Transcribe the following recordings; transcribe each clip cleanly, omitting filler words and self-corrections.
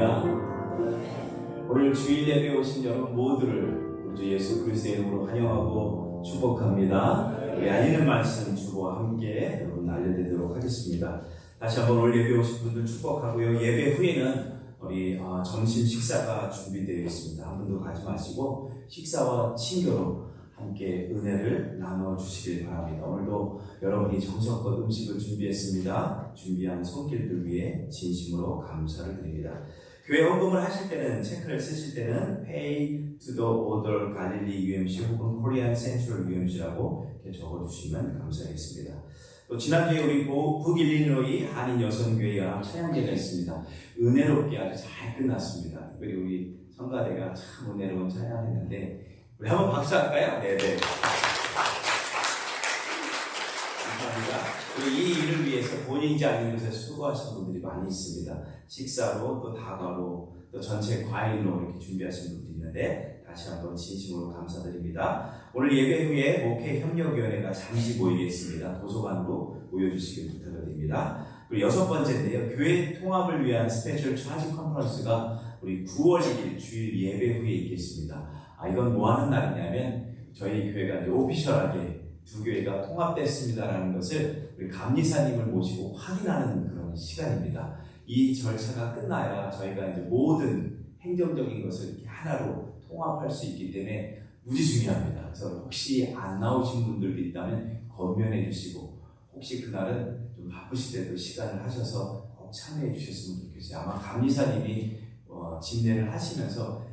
할렐루야. 오늘 주일 예배에 오신 여러분 모두를 우리 주 예수 그리스도의 이름으로 환영하고 축복합니다. 우리 알리는 말씀 주보와 함께 여러분 알려드리도록 하겠습니다. 다시 한번 오늘 예배에 오신 분들 축복하고요. 예배 후에는 우리 점심 식사가 준비되어 있습니다. 한 분도 가지 마시고 식사와 친교로 함께 은혜를 나눠주시길 바랍니다. 오늘도 여러분이 정성껏 음식을 준비했습니다. 준비한 손길들 위해 진심으로 감사를 드립니다. 교회 헌금을 하실 때는, 체크를 쓰실 때는 Pay to the Order Galilee UMC 혹은 Korean Central UMC라고 이렇게 적어주시면 감사하겠습니다. 또 지난주에 우리 북일리노이 한인 여성교회가 찬양제가 있습니다. 은혜롭게 아주 잘 끝났습니다. 특별히 우리 성가대가 참 은혜로운 찬양을 했는데 우리 한번 박수 할까요? 네네. 감사합니다. 그리고 이 일을 위해서 본인이지 아닌 곳에 수고하신 분들이 많이 있습니다. 식사로 또 다과로 또 전체 과일로 이렇게 준비하신 분들이 있는데 다시 한번 진심으로 감사드립니다. 오늘 예배 후에 목회협력위원회가 잠시 모이겠습니다. 도서관으로 모여주시길 부탁드립니다. 그리고 6번째인데요. 교회 통합을 위한 스페셜 차지 컨퍼런스가 우리 9월 1일 주일 예배 후에 있겠습니다. 이건 뭐 하는 날이냐면 저희 교회가 이제 오피셜하게 두 교회가 통합됐습니다라는 것을 우리 감리사님을 모시고 확인하는 그런 시간입니다. 이 절차가 끝나야 저희가 이제 모든 행정적인 것을 이렇게 하나로 통합할 수 있기 때문에 무지 중요합니다. 그래서 혹시 안 나오신 분들도 있다면 건면해 주시고 혹시 그날은 좀 바쁘실 때도 시간을 하셔서 꼭 참여해 주셨으면 좋겠어요. 아마 감리사님이 진례를 하시면서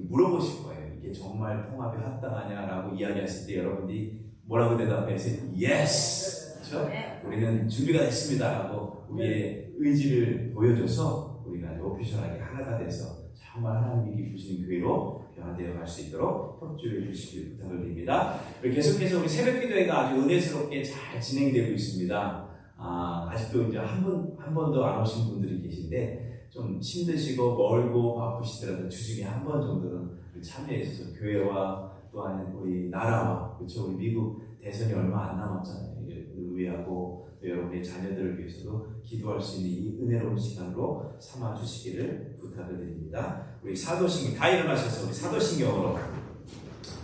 물어보실 거예요. 이게 정말 통합에 합당하냐라고 이야기했을 때 여러분들이 뭐라고 대답해서 yes! 그렇죠? 우리는 준비가 됐습니다라고 우리의 의지를 보여줘서 우리가 오피셜하게 하나가 돼서 정말 하나님이 부르시는 교회로 변화되어 갈 수 있도록 협조해 주시길 부탁을 드립니다. 그리고 계속해서 우리 새벽 기도회가 아주 은혜스럽게 잘 진행되고 있습니다. 아직도 이제 한 번도 안 오신 분들이 계신데 좀 힘드시고 멀고 바쁘시더라도 주중에 한 번 정도는 참여해서 교회와 또한 우리 나라와 그렇죠 우리 미국 대선이 얼마 안 남았잖아요. 의회하고 또 여러분의 자녀들을 위해서도 기도할 수 있는 이 은혜로운 시간으로 삼아 주시기를 부탁을 드립니다. 우리 사도신경 다 일어나셔서 우리 사도신경으로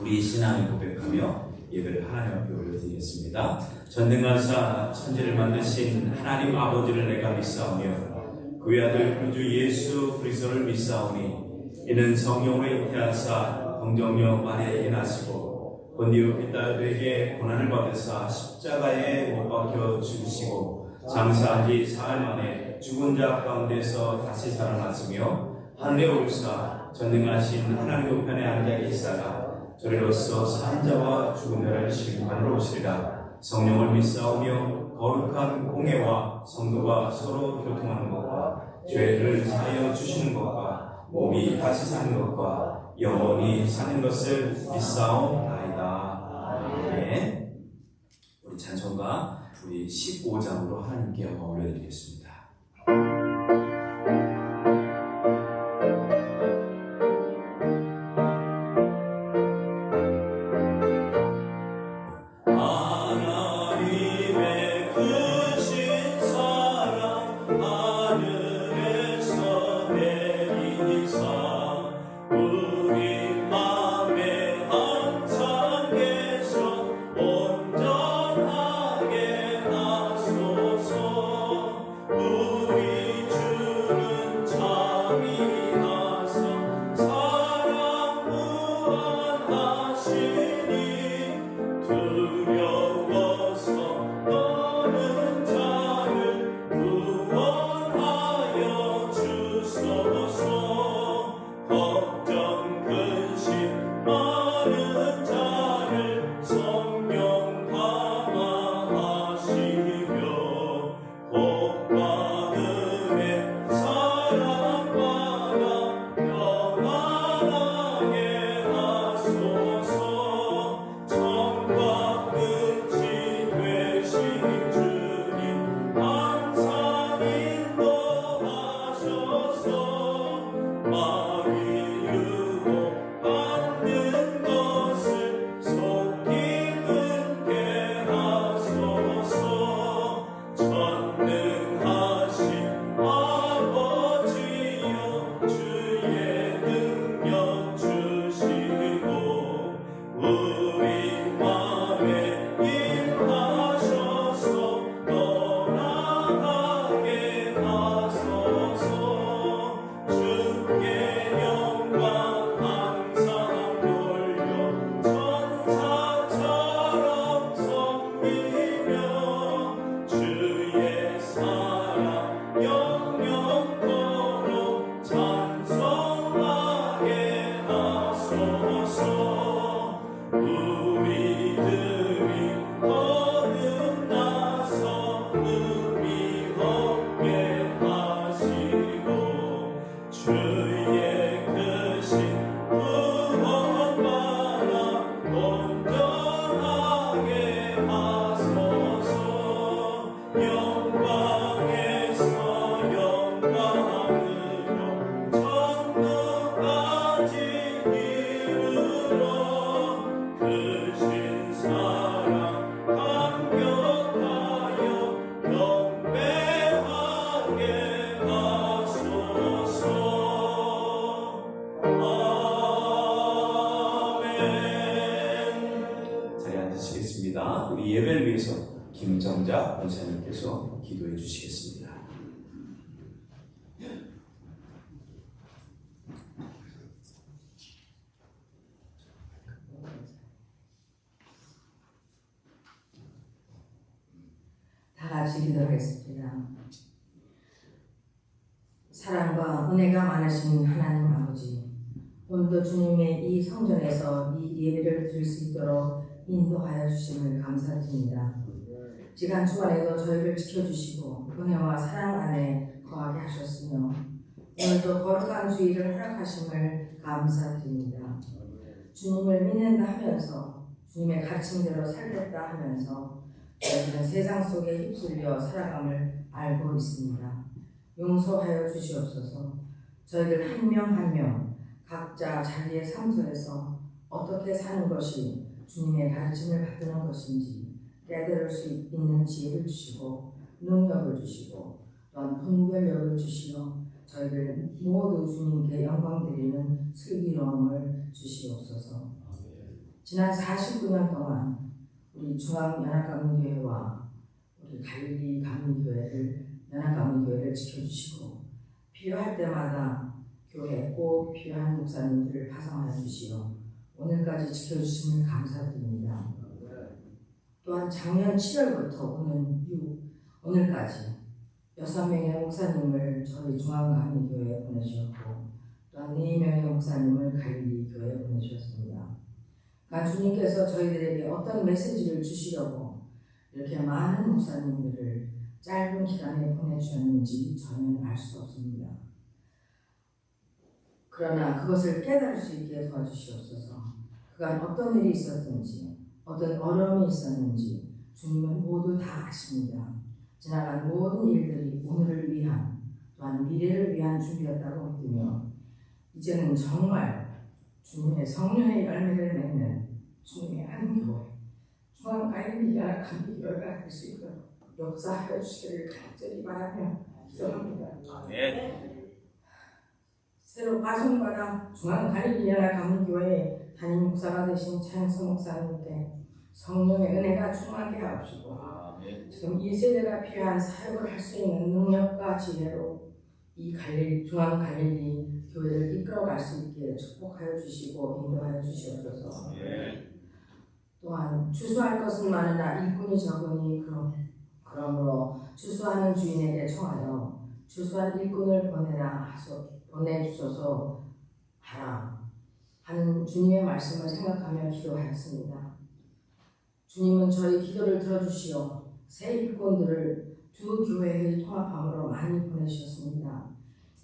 우리 신앙을 고백하며 예배를 하나님 앞에 올려드리겠습니다. 전능하사 천지를 만드신 하나님 아버지를 내가 믿사오며 그의 아들 구주 예수 그리스도를 믿사오니 이는 성령으로 잉태하사 동정녀 마리아에게 나시고 본디오 빌라도에게 고난을 받으사 십자가에 못 박혀 죽으시고 장사한 지 사흘 만에 죽은 자 가운데서 다시 살아났으며 하늘에 오르사 전능하신 하나님 우편에 앉아 계시다가 저리로서 산 자와 죽은 자를 심판하러 오시리라. 성령을 믿사오며 거룩한 공예와 성도가 서로 교통하는 것과 죄를 사하여 주시는 것과 몸이 다시 사는 것과 영원히 사는 것을 믿사옵나이다. 아멘. 우리 찬송가 우리 15장으로 하나님께 영광 올려드리겠습니다. 온전하게 하소서 우리 김정자 원사님께서 기도해 주시겠습니다. 다 같이 기도하겠습니다. 사랑과 은혜가 많으신 하나님 아버지, 오늘도 주님의 이 성전에서 이 예배를 드릴 수 있도록 인도하여 주심을 감사드립니다. 지난 주간에도 저희를 지켜주시고 은혜와 사랑 안에 거하게 하셨으며 오늘도 거룩한 주일을 허락하심을 감사드립니다. 주님을 믿는다 하면서 주님의 가르침대로 살겠다 하면서 저희는 세상 속에 휩쓸려 살아감을 알고 있습니다. 용서하여 주시옵소서. 저희들 한 명 한 명 각자 자기의 삶 속에서 어떻게 사는 것이 주님의 가르침을 받는 것인지 깨달을 수 있는 지혜를 주시고 능력을 주시고 또한 분별력을 주시어 저희들 모두 주님께 영광 드리는 슬기로움을 주시옵소서. 지난 49년 동안 우리 중앙연합감리교회와 우리 갈릴리 감리교회를 연합감리교회를 지켜주시고 필요할 때마다 교회에 꼭 필요한 목사님들을 파송하여 주시어 오늘까지 지켜주심을 감사드립니다. 또한 작년 7월부터 오늘까지 6명의 목사님을 저희 중앙감리교회에 보내주셨고 또한 4명의 목사님을 갈릴리 교회에 보내주셨습니다. 그러니까 주님께서 저희들에게 어떤 메시지를 주시려고 이렇게 많은 목사님들을 짧은 기간에 보내주셨는지 저는 알 수 없습니다. 그러나 그것을 깨달을 수 있게 도와주시옵소서. 그간 어떤 일이 있었든지 어떤 어려움이 있었는지 주님은 모두 다 아십니다. 지나간 모든 일들이 오늘을 위한 또한 미래를 위한 준비였다고 믿으며 이제는 정말 주님의 성령의 열매를 맺는 주님의 한 교회 중앙갈릴리 연합감리교회가 될 수 있도록 역사하여 주시기를 간절히 바라며 기도합니다. 새로 파송받아 중앙갈릴리 연합감리교회의 담임 목사가 되신 차영선 목사님께 성령의 은혜가 충만하게 하옵시고 지금 이 세대가 필요한 사역을 할 수 있는 능력과 지혜로 이 중앙갈릴리 교회를 이끌어갈 수 있게 축복하여 주시고 인도하여 주시옵소서. 또한 추수할 것은 많으나 일꾼이 적으니 그러므로 추수하는 주인에게 청하여 추수한 일꾼을 보내주소서 하라 하는 주님의 말씀을 생각하며 기도하였습니다. 주님은 저희 기도를 들어주시어 새 일꾼들을 두 교회의 통합함으로 많이 보내주셨습니다.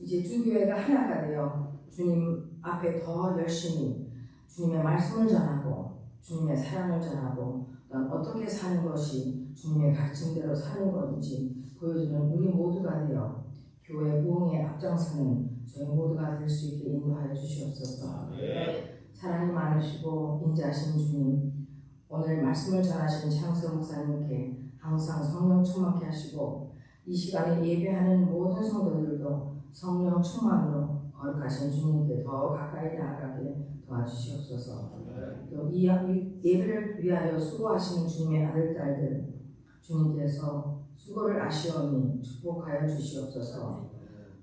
이제 두 교회가 하나가 되어 주님 앞에 더 열심히 주님의 말씀을 전하고 주님의 사랑을 전하고 어떻게 사는 것이 주님의 가르침대로 사는 것인지 보여주는 우리 모두가 되어 교회 부흥에 앞장서는 저희 모두가 될 수 있게 인도하여 주시옵소서. 사랑이 많으시고 인자하신 주님, 오늘 말씀을 전하신 창석 목사님께 항상 성령 충만케 하시고 이 시간에 예배하는 모든 성도들도 성령 충만으로 거룩하신 주님께 더 가까이 나아가게 도와주시옵소서. 또 이 예배를 위하여 수고하시는 주님의 아들, 딸들 주님께서 수고를 아시오니 축복하여 주시옵소서.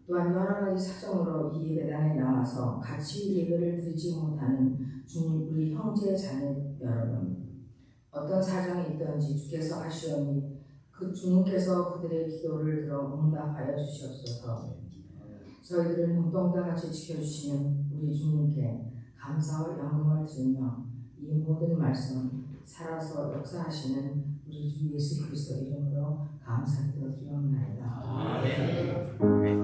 또한 여러 가지 사정으로 이 예배당에 나와서 같이 예배를 드리지 못하는 주님 우리 형제 자매 여러분, 어떤 사정이 있든지 주께서 아시오니 그 주님께서 그들의 기도를 들어 응답하여 주시옵소서. 저희들을 눈동자 같이 지켜주시는 우리 주님께 감사와 영광을 드리며 이 모든 말씀 살아서 역사하시는 우리 주 예수 그리스도 이름으로 감사드리옵나이다. 아멘.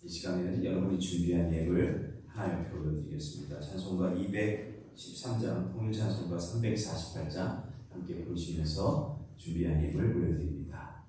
이 시간에는 여러분이 준비한 예물 하나 옆에 올려드리겠습니다. 찬송가 213장, 통일찬송가 348장 함께 부르시면서 준비한 예물 올려드립니다.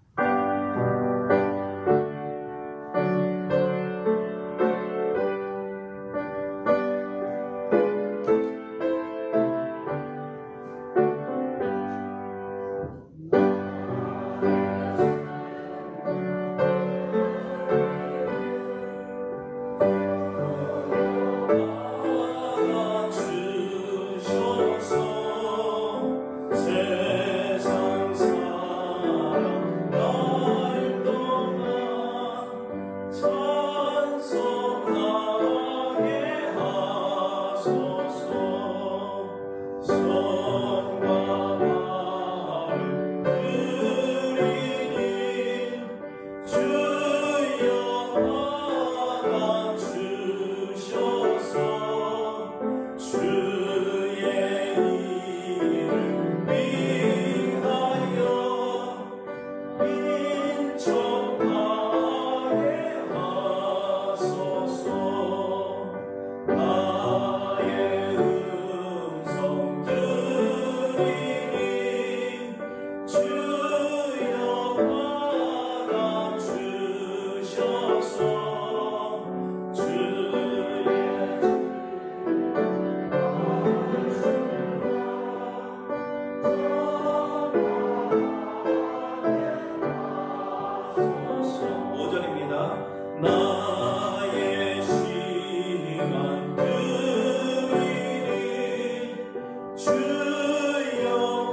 나의 심한 그리니 주여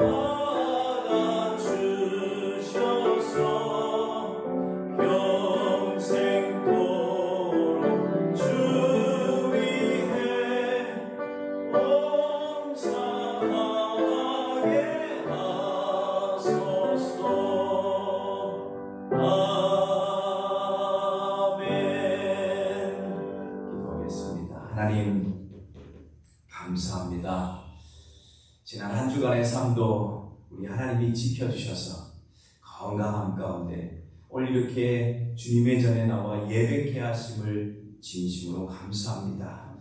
받아주셔서 평생도록 주 위해 봉사하게 하소서. 하나님 감사합니다. 지난 한 주간의 삶도 우리 하나님이 지켜주셔서 건강함 가운데 오늘 이렇게 주님의 전에 나와 예배케 하심을 진심으로 감사합니다.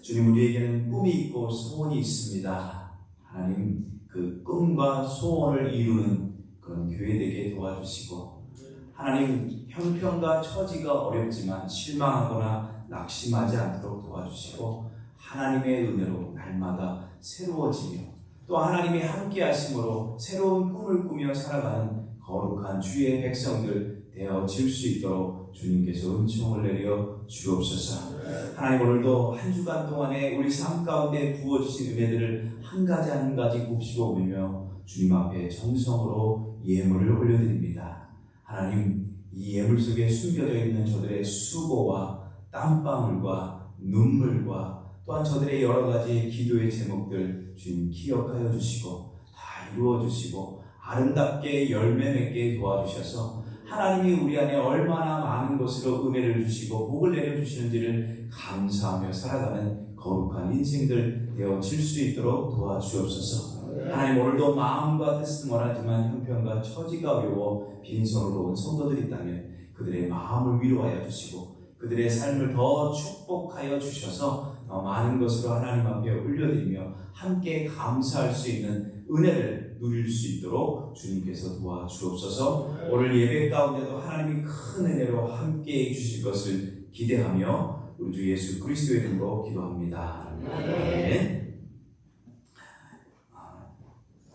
주님, 우리에게는 꿈이 있고 소원이 있습니다. 하나님, 그 꿈과 소원을 이루는 그런 교회 되게 도와주시고, 하나님, 형편과 처지가 어렵지만 실망하거나 낙심하지 않도록 도와주시고, 하나님의 은혜로 날마다 새로워지며 또 하나님이 함께 하심으로 새로운 꿈을 꾸며 살아가는 거룩한 주의 백성들 되어질 수 있도록 주님께서 은총을 내려 주옵소서. 하나님, 오늘도 한 주간 동안에 우리 삶 가운데 부어주신 은혜들을 한 가지 한 가지 곱씹어 보며 주님 앞에 정성으로 예물을 올려드립니다. 하나님, 이 예물 속에 숨겨져 있는 저들의 수고와 땀방울과 눈물과 또한 저들의 여러 가지 기도의 제목들 주님 기억하여 주시고 다 이루어 주시고 아름답게 열매 맺게 도와주셔서 하나님이 우리 안에 얼마나 많은 것으로 은혜를 주시고 복을 내려주시는지를 감사하며 살아가는 거룩한 인생들 되어질 수 있도록 도와주옵소서. 하나님, 오늘도 마음과 뜻은 원하지만 형편과 처지가 어려워 빈손으로 온 성도들이 있다면 그들의 마음을 위로하여 주시고 그들의 삶을 더 축복하여 주셔서 많은 것으로 하나님 앞에 올려드리며 함께 감사할 수 있는 은혜를 누릴 수 있도록 주님께서 도와주옵소서. 오늘 예배 가운데도 하나님이 큰 은혜로 함께 해주실 것을 기대하며 우리 주 예수 그리스도의 이름으로 기도합니다. 아멘.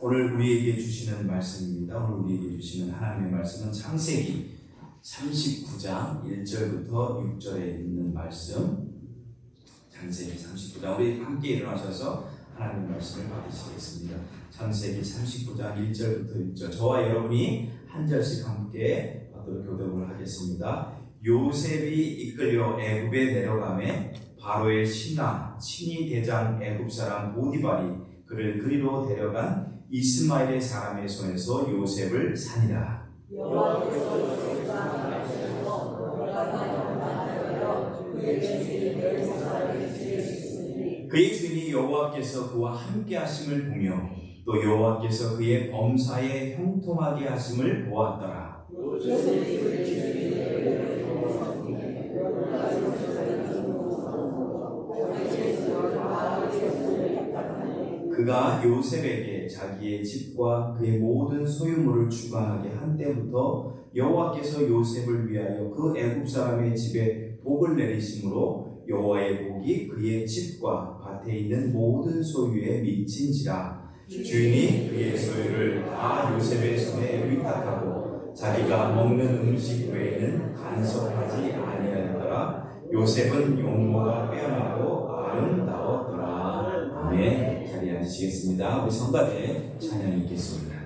오늘 우리에게 주시는 말씀입니다. 오늘 우리에게 주시는 하나님의 말씀은 창세기 39장 1절부터 6절에 있는 말씀. 창세기 39장, 우리 함께 일어나셔서 하나님의 말씀을 받으시겠습니다. 창세기 39장 1절부터 6절, 저와 여러분이 한 절씩 함께 받도록 교독을 하겠습니다. 요셉이 이끌려 애굽에 내려가매 바로의 신하 친위 대장 애굽 사람 보디발이 그를 그리로 데려간 이스마엘의 사람의 손에서 요셉을 산이라. 여호와께서 요셉과 말씀하시고 그의 주인이 여호와께서 그와 함께 하심을 보며 또 여호와께서 그의 범사에 형통하게 하심을 보았더라. 그가 요셉에게 자기의 집과 그의 모든 소유물을 주관하게 한 때부터 여호와께서 요셉을 위하여 그 애굽 사람의 집에 복을 내리심으로 여호와의 복이 그의 집과 밭에 있는 모든 소유에 미친지라. 주인이 그의 소유를 다 요셉의 손에 위탁하고 자기가 먹는 음식 외에는 간섭하지 아니하였더라. 요셉은 용모가 빼어나고 아름다웠더라. 아멘. 자리에 앉으시겠습니다. 우리 성가대 찬양이 있겠습니다.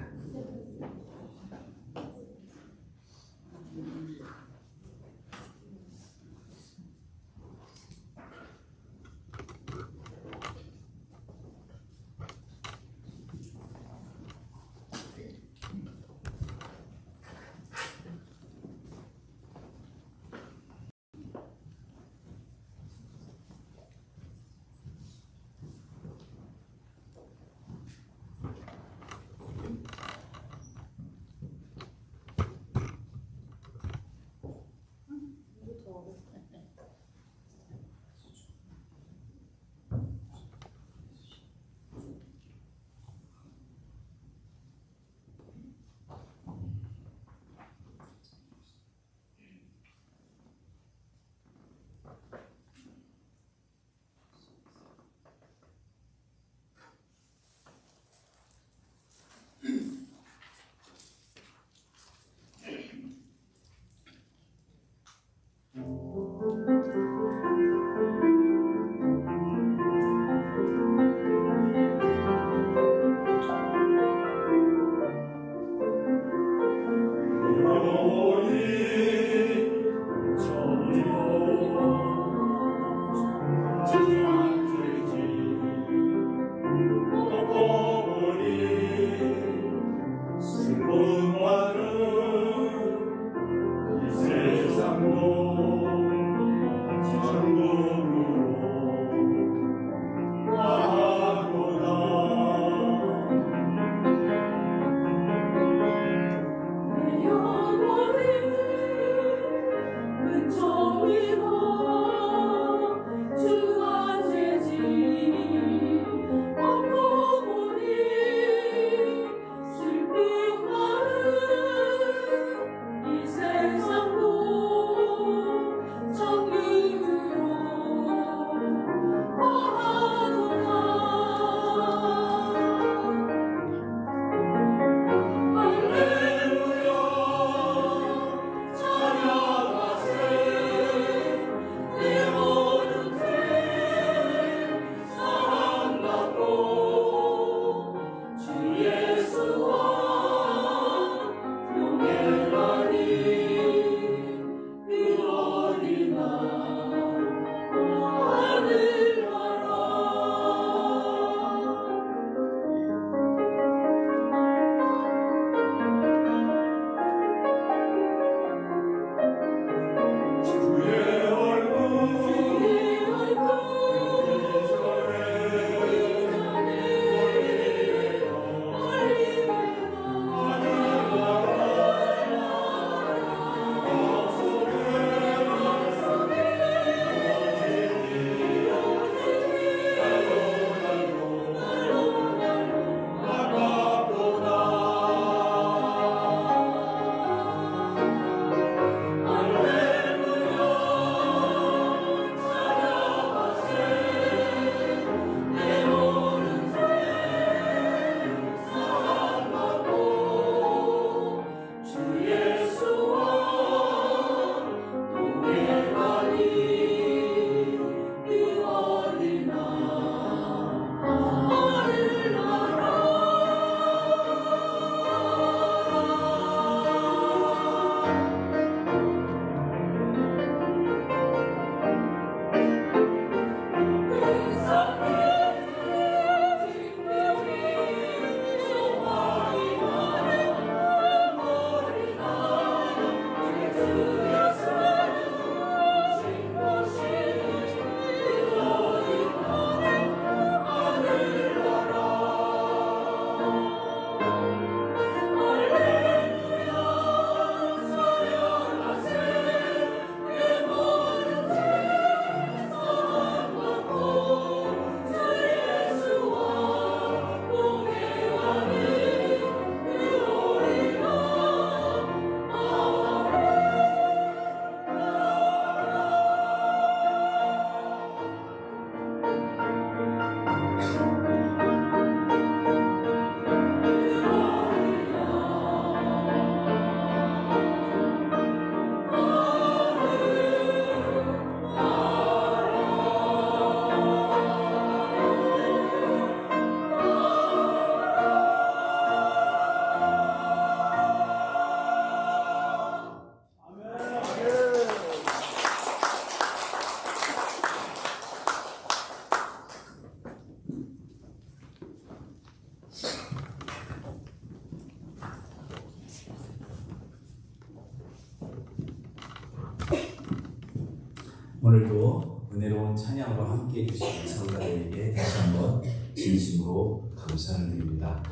오늘도 은혜로운 찬양으로 함께해 주신 성가대에게 다시 한번 진심으로 감사를 드립니다.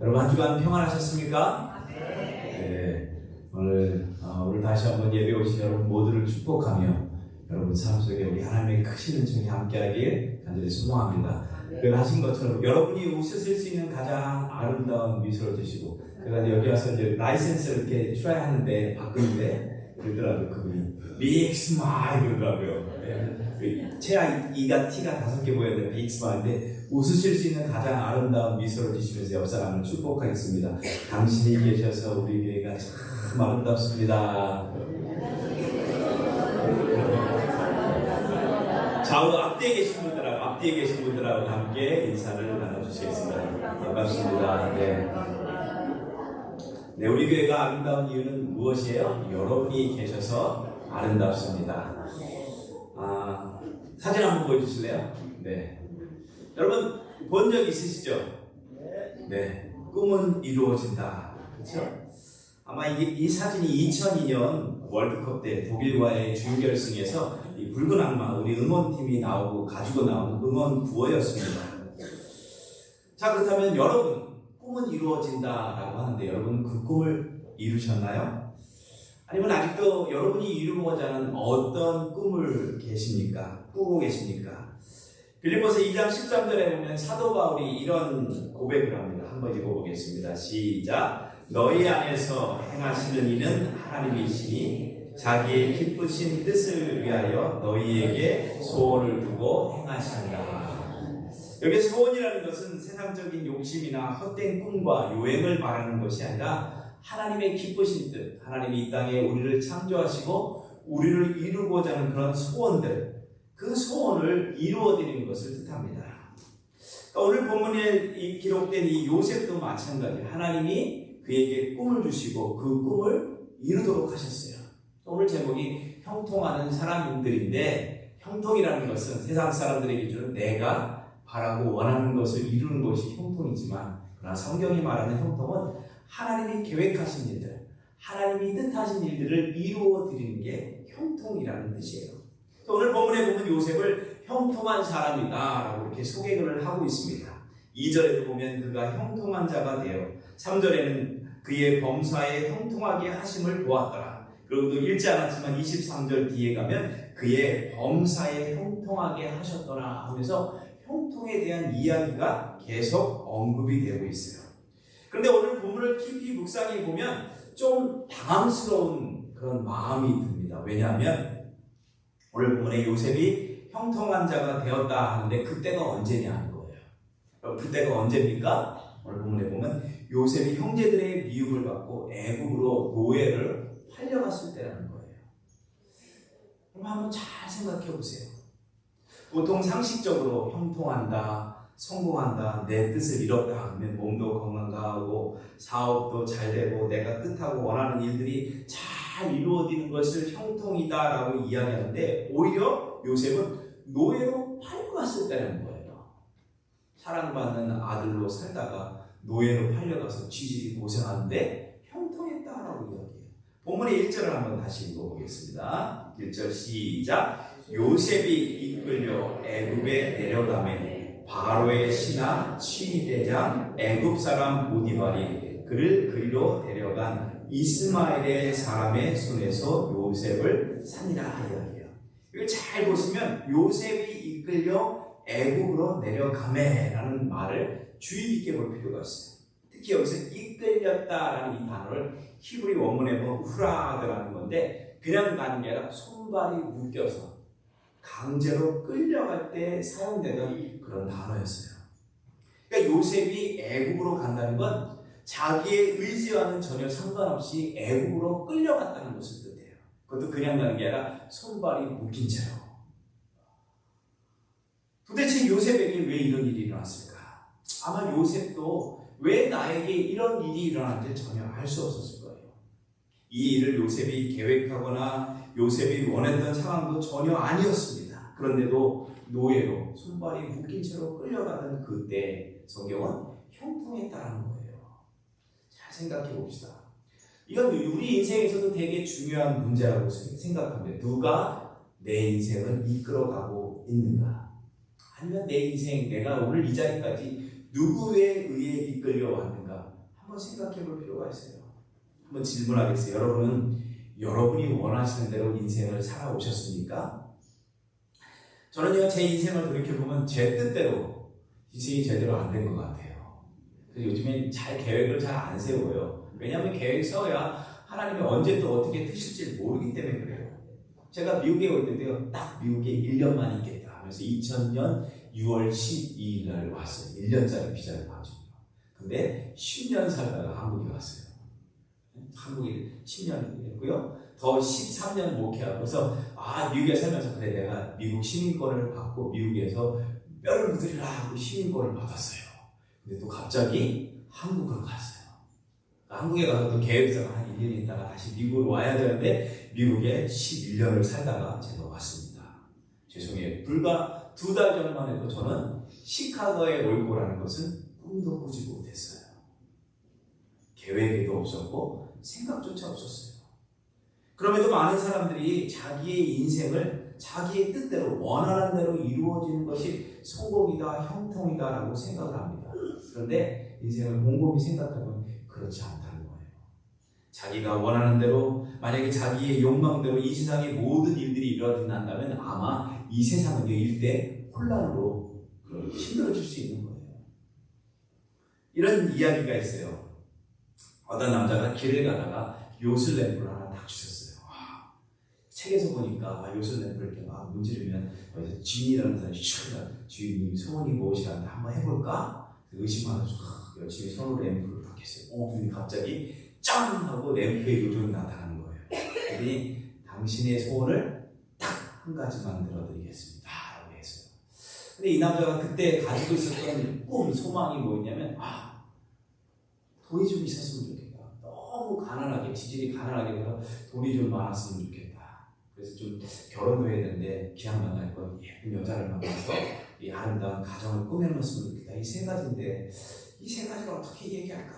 여러분 한 주간 평안하셨습니까? 네. 오늘 다시 한번 예배 오신 여러분 모두를 축복하며 여러분 삶 속에 우리 하나님의 크신 은총이 함께하길 간절히 소망합니다. 늘 하신 것처럼 여러분이 웃으실 수 있는 가장 아름다운 미소를 주시고, 제가 여기 와서 이제 라이센스를 이렇게 트라이 하는데 바꾸는데 그러더라고요. 그분이 빅 스마일 그러더라고요. 네. 체야 E가 T가 5개 보였는데 빅 스마일인데 웃으실 수 있는 가장 아름다운 미소를 주시면서 옆 사람을 축복하겠습니다. 당신이 계셔서 우리 교회가 참 아름답습니다. 좌우로 앞뒤에 계신 분들하고 함께 인사를 나눠주시겠습니다. 반갑습니다. 네, 우리 교회가 아름다운 이유는 무엇이에요? 여러분이 계셔서 아름답습니다. 사진 한번 보여주실래요? 네. 여러분 본 적 있으시죠? 네. 꿈은 이루어진다. 그렇죠? 아마 이 사진이 2002년 월드컵 때 독일과의 준결승에서 이 붉은 악마 우리 응원팀이 나오고 가지고 나온 응원 구호였습니다. 자, 그렇다면 여러분 꿈은 이루어진다라고 하는데 여러분 그 꿈을 이루셨나요? 아니면 아직도 여러분이 이루고자 하는 어떤 꿈을 꾸고 계십니까? 빌립보서 2장 13절에 보면 사도 바울이 이런 고백을 합니다. 한번 읽어보겠습니다. 시작. 너희 안에서 행하시는 이는 하나님이시니 자기의 기쁘신 뜻을 위하여 너희에게 소원을 두고 행하신다. 여기 소원이라는 것은 세상적인 욕심이나 헛된 꿈과 요행을 말하는 것이 아니라 하나님의 기쁘신 뜻, 하나님이 이 땅에 우리를 창조하시고 우리를 이루고자 하는 그런 소원들, 그 소원을 이루어드리는 것을 뜻합니다. 그러니까 오늘 본문에 기록된 이 요셉도 마찬가지예요. 하나님이 그에게 꿈을 주시고 그 꿈을 이루도록 하셨어요. 오늘 제목이 형통하는 사람들인데, 형통이라는 것은 세상 사람들의 기준은 내가 바라고 원하는 것을 이루는 것이 형통이지만, 그러나 성경이 말하는 형통은 하나님이 계획하신 일들, 하나님이 뜻하신 일들을 이루어 드리는 게 형통이라는 뜻이에요. 오늘 본문에 보면 요셉을 형통한 사람이다 라고 이렇게 소개를 하고 있습니다. 2절에도 보면 그가 형통한 자가 되어, 3절에는 그의 범사에 형통하게 하심을 보았더라. 그리고 또 읽지 않았지만 23절 뒤에 가면 그의 범사에 형통하게 하셨더라 하면서 형통에 대한 이야기가 계속 언급이 되고 있어요. 그런데 오늘 본문을 깊이 묵상해 보면 좀 당황스러운 그런 마음이 듭니다. 왜냐하면 오늘 본문에 요셉이 형통한 자가 되었다 하는데 그때가 언제냐 하는 거예요. 그때가 언제입니까? 오늘 본문에 보면 요셉이 형제들의 미움을 받고 애굽으로 노예를 팔려갔을 때라는 거예요. 그럼 한번 잘 생각해 보세요. 보통 상식적으로 형통한다, 성공한다, 내 뜻을 이뤘다 하면 몸도 건강하고 사업도 잘 되고 내가 뜻하고 원하는 일들이 잘 이루어지는 것을 형통이다라고 이야기하는데, 오히려 요셉은 노예로 팔려갔을 때라는 거예요. 사랑받는 아들로 살다가 노예로 팔려가서 지질이 고생하는데 형통했다라고 이야기해요. 본문의 1절을 한번 다시 읽어보겠습니다. 1절 시작. 요셉이 이끌려 애굽에 내려가매 바로의 신하 취대장 애굽 사람 보디발이 그를 그리로 데려간 이스마엘의 사람의 손에서 요셉을 산이라 이야기해요. 이걸 잘 보시면 요셉이 이끌려 애굽으로 내려가매라는 말을 주의 깊게 볼 필요가 있어요. 특히 여기서 이끌렸다라는 이 단어를 히브리 원문에 보면 후라드라는 건데, 그냥 가는 게 아니라 손발이 묶여서 강제로 끌려갈 때 사용되던 그런 단어였어요. 그러니까 요셉이 애굽으로 간다는 건 자기의 의지와는 전혀 상관없이 애굽으로 끌려갔다는 것을 뜻해요. 그것도 그냥 가는 게 아니라 손발이 묶인 채로. 도대체 요셉에게 왜 이런 일이 일어났을까? 아마 요셉도 왜 나에게 이런 일이 일어났는지 전혀 알 수 없었을 거예요. 이 일을 요셉이 계획하거나 요셉이 원했던 상황도 전혀 아니었습니다. 그런데도 노예로 손발이 묶인 채로 끌려가던 그때 성경은 형통했다는 거예요. 잘 생각해 봅시다. 이건 우리 인생에서도 되게 중요한 문제라고 생각합니다. 누가 내 인생을 이끌어가고 있는가? 아니면 내 인생, 내가 오늘 이 자리까지 누구에 의해 이끌려 왔는가? 한번 생각해 볼 필요가 있어요. 한번 질문하겠어요. 여러분은 여러분이 원하시는 대로 인생을 살아오셨습니까? 저는요, 제 인생을 돌이켜보면 제 뜻대로 인생이 제대로 안 된 것 같아요. 그래서 요즘엔 계획을 잘 안 세워요. 왜냐하면 계획 세워야 하나님이 언제 또 어떻게 트실지 모르기 때문에 그래요. 제가 미국에 올 때도요, 딱 미국에 1년만 있겠다 하면서 2000년 6월 12일 날 왔어요. 1년짜리 비자를 받죠. 근데 10년 살다가 한국에 왔어요. 한국에 10년 했고요. 더 13년 목회하고서 미국에 살면서 그래 내가 미국 시민권을 받고 미국에서 뼈를 묻으리라 하고 시민권을 받았어요. 근데 또 갑자기 한국으로 갔어요. 한국에 가서 또 계획상 한 1년 있다가 다시 미국으로 와야 되는데 미국에 11년을 살다가 제가 왔습니다. 죄송해요. 불과 2달 전만 해도 저는 시카고에 올 거라는 것은 꿈도 꾸지 못했어요. 계획에도 없었고 생각조차 없었어요. 그럼에도 많은 사람들이 자기의 인생을 자기의 뜻대로 원하는 대로 이루어지는 것이 성공이다, 형통이다 라고 생각을 합니다. 그런데 인생을 곰곰이 생각하면 그렇지 않다는 거예요. 자기가 원하는 대로, 만약에 자기의 욕망대로 이 세상의 모든 일들이 일어난다면 아마 이 세상은 일대 혼란으로 힘들어질 수 있는 거예요. 이런 이야기가 있어요. 어떤 남자가 길을 가다가 요술램프를 하나 딱 주셨어요. 책에서 보니까 요술램프를 이렇게 막 문지르면 어디서 주인이라는 사람이 주인님 소원이 무엇이란데 한번 해볼까? 의심하면서 열심히 손으로 램프를 딱 했어요. 그런데 갑자기 짠! 하고 램프의 요정이 나타나는 거예요. 그랬더니 당신의 소원을 딱 한 가지만 들어드리겠습니다 라고 했어요. 근데 이 남자가 그때 가지고 있었던 꿈, 소망이 뭐였냐면 돈이 좀 있었으면 좋겠다. 너무 가난하게, 지질이 가난하게 돼서 돈이 좀 많았으면 좋겠다. 그래서 좀 결혼도 해야 되는데 기왕 만날 건 예쁜 여자를 만나서 이 아름다운 가정을 꾸며놓았으면 좋겠다. 이 세 가지인데 이 세 가지를 어떻게 얘기할까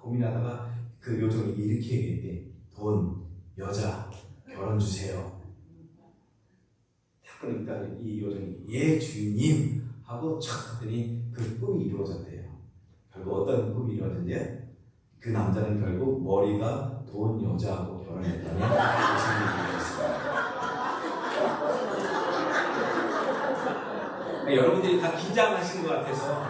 고민하다가 그 요정이 이렇게 얘기했대. 돈, 여자, 결혼 주세요. 그러니까 이 요정이 예 주인님 하고 촥 하더니 그 꿈이 이루어졌대요. 결국 어떤 꿈이 이루어졌는데요? 그 남자는 결국 머리가 돈 여자하고 결혼했다는 요정이 되었습니다. 여러분들이 다 긴장하신 것 같아서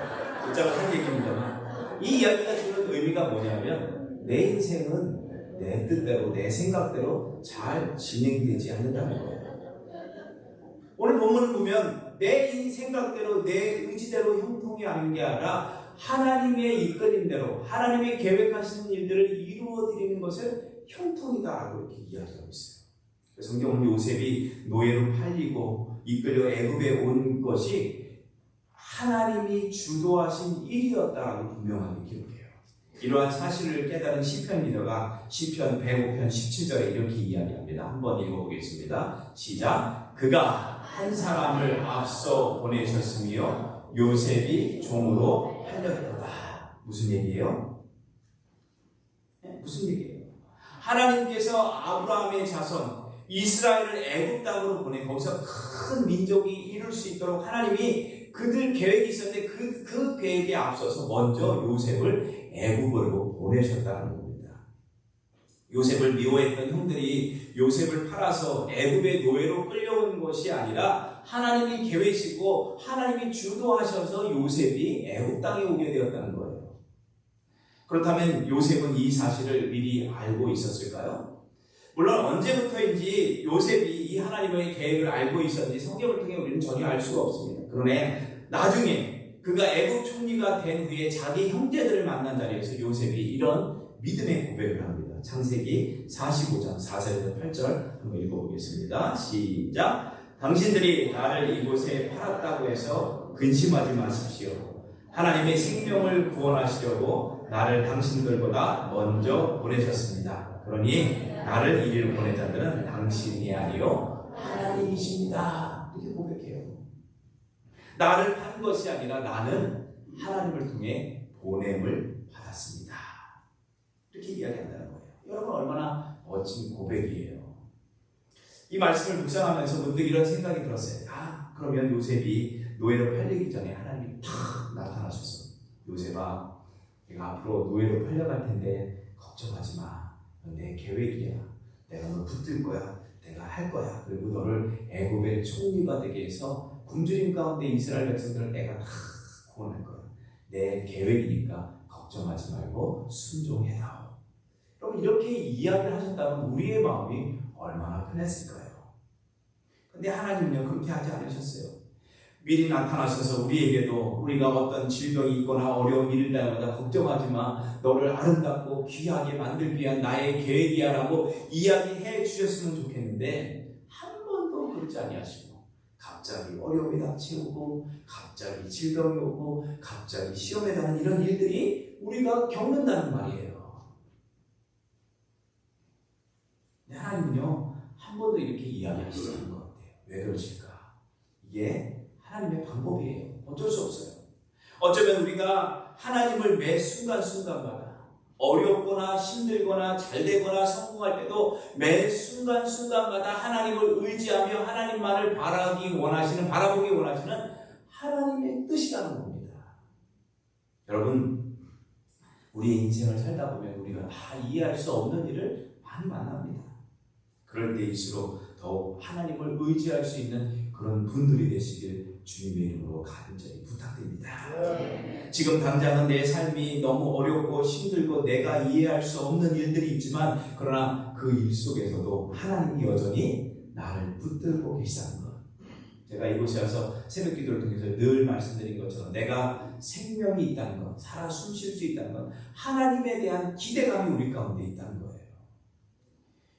붙잡을 한 얘기입니다만 이 이야기가 주는 의미가 뭐냐면 내 인생은 내 뜻대로 내 생각대로 잘 진행되지 않는다는 거예요. 오늘 본문을 보면 내 생각대로 내 의지대로 형통이 아닌 게 아니라 하나님의 이끌림대로 하나님의 계획하시는 일들을 이루어드리는 것을 형통이다라고 이렇게 이야기하고 있어요. 성경은 요셉이 노예로 팔리고 이끌려 애굽에 온 것이 하나님이 주도하신 일이었다라고 분명하게 기록해요. 이러한 사실을 깨달은 시편 리더가 시편 105편 17절에 이렇게 이야기합니다. 한번 읽어보겠습니다. 시작. 그가 한 사람을 앞서 보내셨으며 요셉이 종으로 팔렸도다. 무슨 얘기예요? 무슨 얘기예요? 하나님께서 아브라함의 자손 이스라엘을 애굽 땅으로 보내 거기서 큰 민족이 이룰 수 있도록 하나님이 그들 계획이 있었는데 그 계획에 앞서서 먼저 요셉을 애굽으로 보내셨다는 겁니다. 요셉을 미워했던 형들이 요셉을 팔아서 애굽의 노예로 끌려온 것이 아니라 하나님이 계획이시고 하나님이 주도하셔서 요셉이 애굽 땅에 오게 되었다는 거예요. 그렇다면 요셉은 이 사실을 미리 알고 있었을까요? 물론 언제부터인지 요셉이 이 하나님의 계획을 알고 있었는지 성경을 통해 우리는 전혀 알 수가 없습니다. 그러나 나중에 그가 애굽 총리가 된 후에 자기 형제들을 만난 자리에서 요셉이 이런 믿음의 고백을 합니다. 창세기 45장 4절에서 8절 한번 읽어보겠습니다. 시작. 당신들이 나를 이곳에 팔았다고 해서 근심하지 마십시오. 하나님의 생명을 구원하시려고 나를 당신들보다 먼저 보내셨습니다. 그러니 나를 이리로 보낸 자들은 당신이 아니요 하나님이십니다. 이렇게 고백해요. 나를 판 것이 아니라 나는 하나님을 통해 보냄을 받았습니다. 이렇게 이야기한다는 거예요. 여러분 얼마나 멋진 고백이에요. 이 말씀을 묵상하면서 문득 이런 생각이 들었어요. 그러면 요셉이 노예로 팔리기 전에 하나님이 탁 나타나셔서 요셉아, 내가 앞으로 노예로 팔려갈 텐데 걱정하지 마. 내 계획이야. 내가 너 붙들 거야. 내가 할 거야. 그리고 너를 애굽의 총리가 되게 해서 굶주림 가운데 이스라엘 백성들을 내가 다 구원할 거야. 내 계획이니까 걱정하지 말고 순종해다오. 그럼 이렇게 이야기를 하셨다면 우리의 마음이 얼마나 편했을까요? 근데 하나님은요 그렇게 하지 않으셨어요. 미리 나타나셔서 우리에게도 우리가 어떤 질병이 있거나 어려운 일을 당하다 걱정하지 마. 너를 아름답고 귀하게 만들기 위한 나의 계획이야 라고 이야기해 주셨으면 좋겠는데 한 번도 그렇지 아니하시고 갑자기 어려움이 닥치고 갑자기 질병이 오고 갑자기 시험에 대한 이런 일들이 우리가 겪는다는 말이에요. 하나님은요 한 번도 이렇게 이야기하시지 않은 것 같아요. 왜 그러실까? 이게 하나님의 방법이에요. 어쩔 수 없어요. 어쩌면 우리가 하나님을 매 순간순간마다 어렵거나 힘들거나 잘되거나 성공할 때도 매 순간순간마다 하나님을 의지하며 하나님만을 바라보기 원하시는 하나님의 뜻이라는 겁니다. 여러분, 우리의 인생을 살다 보면 우리가 다 이해할 수 없는 일을 많이 만납니다. 그럴 때일수록 더욱 하나님을 의지할 수 있는 그런 분들이 되시길 주님의 이름으로 간절히 부탁드립니다. 지금 당장은 내 삶이 너무 어렵고 힘들고 내가 이해할 수 없는 일들이 있지만 그러나 그 일 속에서도 하나님이 여전히 나를 붙들고 계시다는 것. 제가 이곳에 와서 새벽 기도를 통해서 늘 말씀드린 것처럼 내가 생명이 있다는 것, 살아 숨쉴 수 있다는 것, 하나님에 대한 기대감이 우리 가운데 있다는 거예요.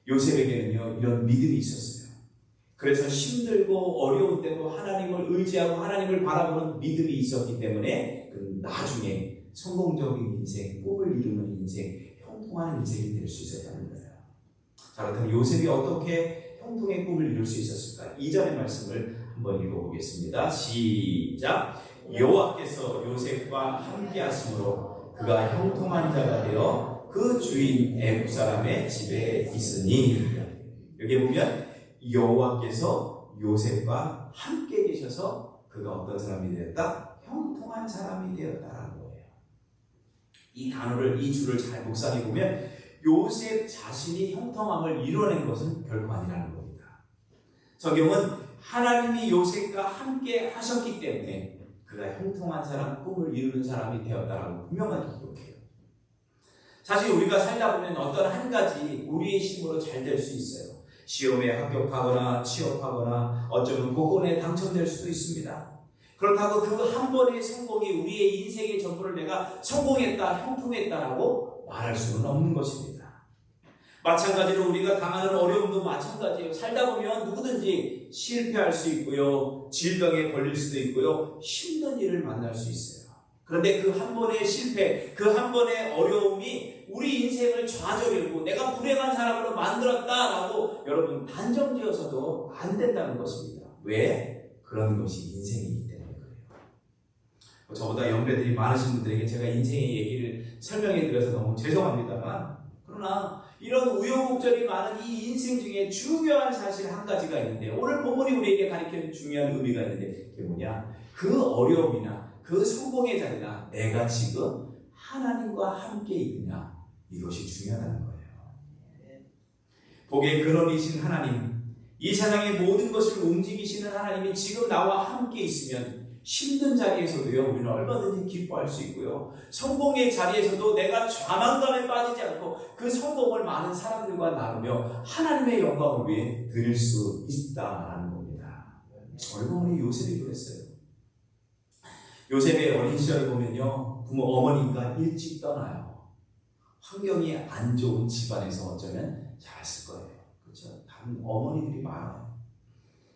요셉에게는요 이런 믿음이 있었어요. 그래서 힘들고 어려울 때도 하나님을 의지하고 하나님을 바라보는 믿음이 있었기 때문에 나중에 성공적인 인생, 꿈을 이루는 인생, 형통하는 인생이 될 수 있었다는 거예요. 자, 그렇다면 요셉이 어떻게 형통의 꿈을 이룰 수 있었을까? 2절의 말씀을 한번 읽어보겠습니다. 시작! 여호와께서 요셉과 함께 하심으로 그가 형통한 자가 되어 그 주인 애굽 사람의 집에 있으니. 여기 보면 여호와께서 요셉과 함께 계셔서 그가 어떤 사람이 되었다? 형통한 사람이 되었다라는 거예요. 이 단어를, 이 줄을 잘 묵상해 보면 요셉 자신이 형통함을 이뤄낸 것은 결코 아니라는 겁니다. 성경은 하나님이 요셉과 함께 하셨기 때문에 그가 형통한 사람, 꿈을 이루는 사람이 되었다라고 분명하게 기록해요. 사실 우리가 살다 보면 어떤 한 가지 우리의 힘으로 잘 될 수 있어요. 시험에 합격하거나 취업하거나 어쩌면 복권에 당첨될 수도 있습니다. 그렇다고 그 한 번의 성공이 우리의 인생의 전부를 내가 성공했다, 형통했다라고 말할 수는 없는 것입니다. 마찬가지로 우리가 당하는 어려움도 마찬가지예요. 살다 보면 누구든지 실패할 수 있고요, 질병에 걸릴 수도 있고요, 힘든 일을 만날 수 있어요. 그런데 그 한 번의 실패, 그 한 번의 어려움이 우리 인생을 좌절했고 내가 불행한 사람으로 만들었다라고 여러분 단정지어서도 안 된다는 것입니다. 왜? 그런 것이 인생이기 때문에 그래요. 저보다 연배들이 많으신 분들에게 제가 인생의 얘기를 설명해 드려서 너무 죄송합니다만, 그러나 이런 우여곡절이 많은 이 인생 중에 중요한 사실 한 가지가 있는데, 오늘 본문이 우리에게 가르치는 중요한 의미가 있는데, 그게 뭐냐? 그 어려움이나 그 성공의 자리나 내가 지금 하나님과 함께 있느냐, 이것이 중요하다는 거예요. 복의 근원이신 하나님, 이 세상의 모든 것을 움직이시는 하나님이 지금 나와 함께 있으면 힘든 자리에서도요, 우리는 얼마든지 기뻐할 수 있고요, 성공의 자리에서도 내가 좌만감에 빠지지 않고 그 성공을 많은 사람들과 나누며 하나님의 영광을 위해 드릴 수 있다라는 겁니다. 얼마나 요셉이 그랬어요. 요셉의 어린 시절을 보면요, 부모 어머니가 일찍 떠나요. 환경이 안 좋은 집안에서 어쩌면 자랐을 거예요. 그렇죠? 다른 어머니들이 많아요.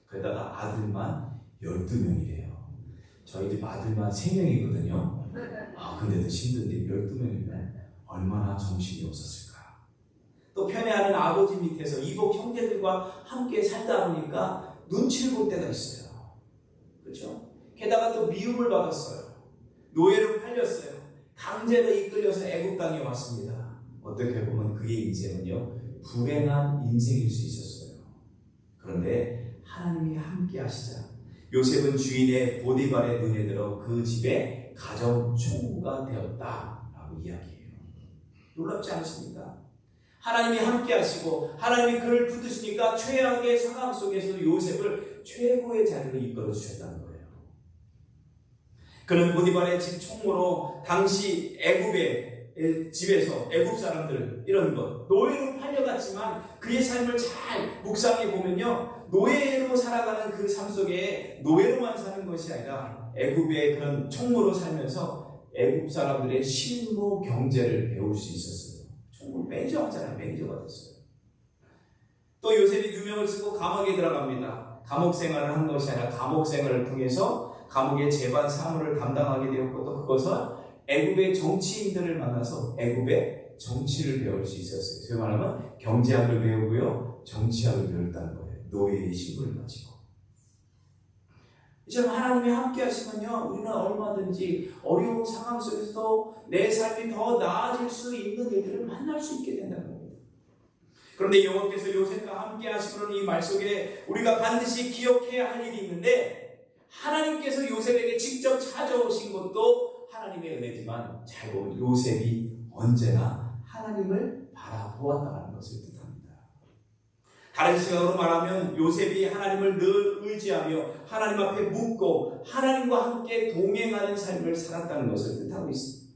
그러다가 아들만 12명이래요. 저희 집 아들만 3명이거든요. 근데도 힘든데 12명이면 얼마나 정신이 없었을까. 또 편애하는 아버지 밑에서 이복 형제들과 함께 살다 보니까 눈치를 볼 때가 있어요. 그렇죠? 게다가 또 미움을 받았어요. 노예로 팔렸어요. 강제로 이끌려서 애국 땅에 왔습니다. 어떻게 보면 그의 인생은요, 불행한 인생일 수 있었어요. 그런데 하나님이 함께 하시자 요셉은 주인의 보디발의 눈에 들어 그 집의 가정 총무가 되었다라고 이야기해요. 놀랍지 않으십니까? 하나님이 함께 하시고 하나님이 그를 붙드시니까 최악의 상황 속에서도 요셉을 최고의 자리로 이끌어 주셨다는 거예요. 그는 보디발의 집 총무로 당시 애굽의 집에서 애굽 사람들 이런 것 노예로 팔려갔지만 그의 삶을 잘 묵상해 보면요, 노예로 살아가는 그 삶 속에 노예로만 사는 것이 아니라 애굽의 그런 총무로 살면서 애굽 사람들의 실무 경제를 배울 수 있었어요. 총무 매니저 하잖아요. 매니저가 됐어요. 또 요셉이 누명을 쓰고 감옥에 들어갑니다. 감옥 생활을 한 것이 아니라 감옥 생활을 통해서 감옥의 재반 사무를 담당하게 되었고 또 그것은 애굽의 정치인들을 만나서 애굽의 정치를 배울 수 있었어요. 소위 말하면 경제학을 배우고요, 정치학을 배웠다는 거예요. 노예의 신분을 가지고. 이제 하나님이 함께 하시면요, 우리는 얼마든지 어려운 상황 속에서도 내 삶이 더 나아질 수 있는 일들을 만날 수 있게 된다는 겁니다. 그런데 여호와께서 요셉과 함께 하시는 이 말 속에 우리가 반드시 기억해야 할 일이 있는데, 하나님께서 요셉에게 직접 찾아오신 것도 하나님의 은혜지만 잘 보면 요셉이 언제나 하나님을 바라보았다는 것을 뜻합니다. 다른 시각으로 말하면 요셉이 하나님을 늘 의지하며 하나님 앞에 묻고 하나님과 함께 동행하는 삶을 살았다는 것을 뜻하고 있습니다.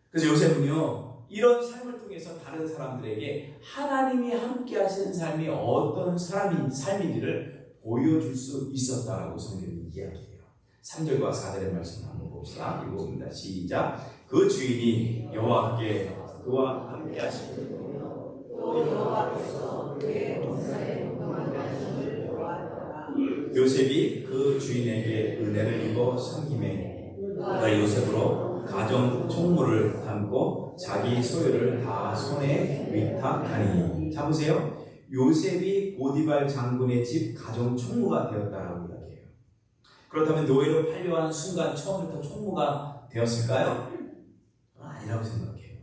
그래서 요셉은요, 이런 삶을 통해서 다른 사람들에게 하나님이 함께 하시는 삶이 어떤 삶인지를 보여줄 수 있었다라고 성경이 이야기해요. 3절과 4절의 말씀을 한번 봅시다. 읽어봅니다. 시작. 그 주인이 여호와께 그와 함께 하시고 또 여호와께서 그의 목사에 동감하게 하심을 보았더라. 요셉이 그 주인에게 은혜를 입어 섬김에 그가 요셉으로 가정 총무를 담고 자기 소유를 다 손에 위탁하니. 자 보세요. 요셉이 보디발 장군의 집 가정 총무가 되었다라고 이야기해요. 그렇다면 노예로 팔려한 순간 처음부터 총무가 되었을까요? 아니라고 생각해요.